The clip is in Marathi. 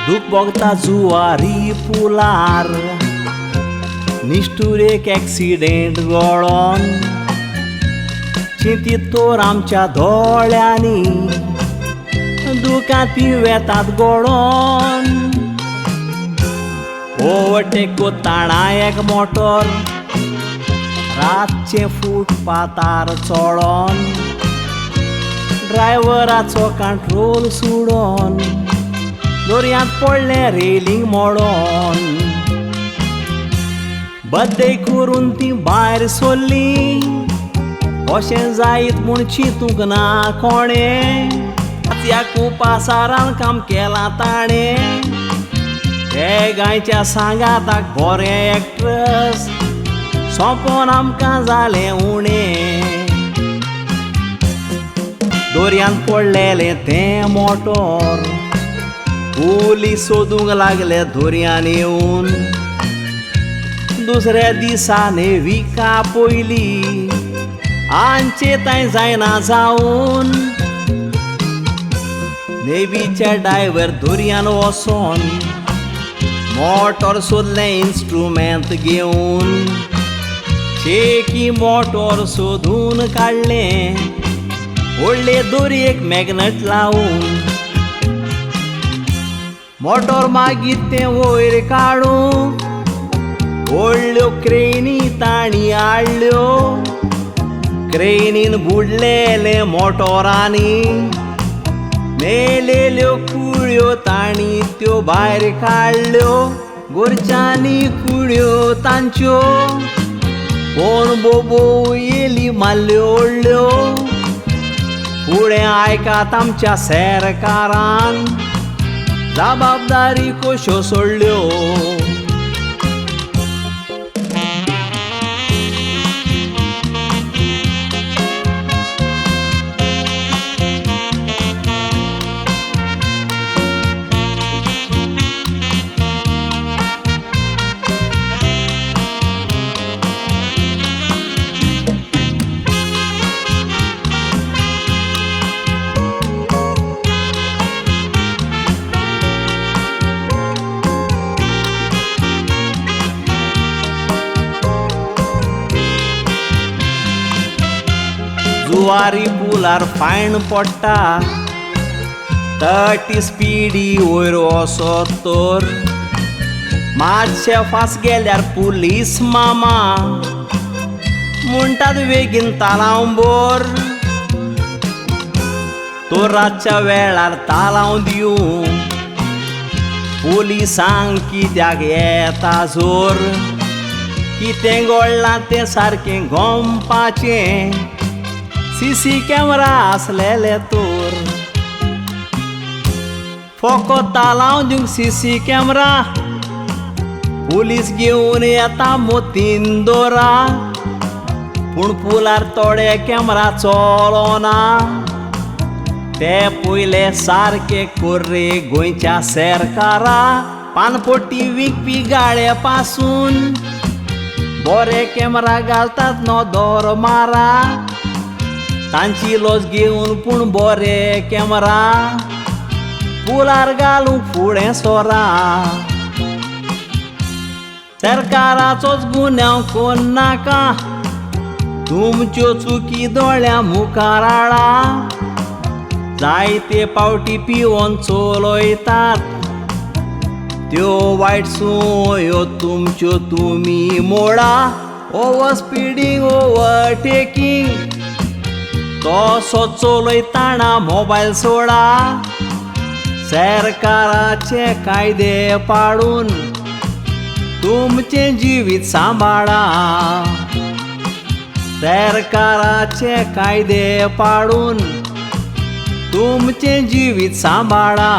दूख बघता जुवारी पुलार निष्ठुर एक ॲक्सिडेंट घडोवन चिंतीत तोर आमच्या दोळ्यांनी दुखां ती वेतात गळोन ओवरटेक कोत्ताना एक मोटोर रातचे फुटपाथार चडोन ड्रायव्हराचो कंट्रोल सोडून दर्यांत पडलें रेलिंग मोडोन बद्दे करून ती भायर सरली अशें जायत म्हूण चिंतूंक ना कोणें ह्या कुपासारान काम केलां ताणें ते गायच्या सांगाताक बरें एक्ट्रेस सोंपोन आमकां जालें उणें दर्यांत पडलेलें तें मोटोर पुलीस सोदूंक लागले दर्यान येवन दुसऱ्या दिसा नेविका पयली आमचे थंय जायना जावन नेवीचे ड्रायव्हर दर्यान वचोन मोटोर सोदलें इन्स्ट्रुमेंट घेवन शेकी मोटोर सोदून काडलें व्हडले दर्येक मॅग्नेट लावून मोटोर मागीर तें वयर काडूंक व्हडल्यो क्रेनी ताणी हाडल्यो क्रेनीन बुडलेले मोटोरांनी मेलेल्यो कुळ्यो ताणी त्यो भायर काडल्यो गोरच्यांनी कुळ्यो तांच्यो कोण बोबो येली मारल्यो व्हडल्यो फुडें आयकात आमच्या सरकारान जबाबदारी कश्यो सोडल्यो जुवारी पुलार फायन पडटा 30 स्पिडी वयर वचत तर मातशे फास्ट गेल्यार पुलीस मामा म्हणटात बेगीन तालांबर तो रातच्या वेळार तालांव दिवंक पुलिसांक कित्याक येता जोर कितें घडलां तें सारकें गमपाचें सीसी कॅमेरा आसलेले तर फकत तालांव दिवंक सीसी कॅमेरा पुलीस घेवन येता मोतीन दोरा पूण पुलार थोडे कॅमेरा चलोना ते पयले सारके कोर्रे गोंयच्या सरकारा पानपट्टी विकपी गाड्या पासून बरे कॅमेरा घालतात न्हू दोर मारा तांची लॉस घेवन पूण बरे कॅमेरा पुलार घालूंक फुडें सोरा सरकाराचोच गुन्यांव कोण नाका तुमच्यो चुकी दोळ्या मुखार हाडा जायते पावटी पिवोन चलयतात त्यो वायट सुयो तुमच्यो तुमी मोडा ओवर स्पिडींग ओवरटेकिंग तसो चलयताना मोबायल सोडा सरकाराचे कायदे पाडून तुमचें जिवीत सांबाळा सरकाराचे कायदे पाळून तुमचे जीवित सांभाळा.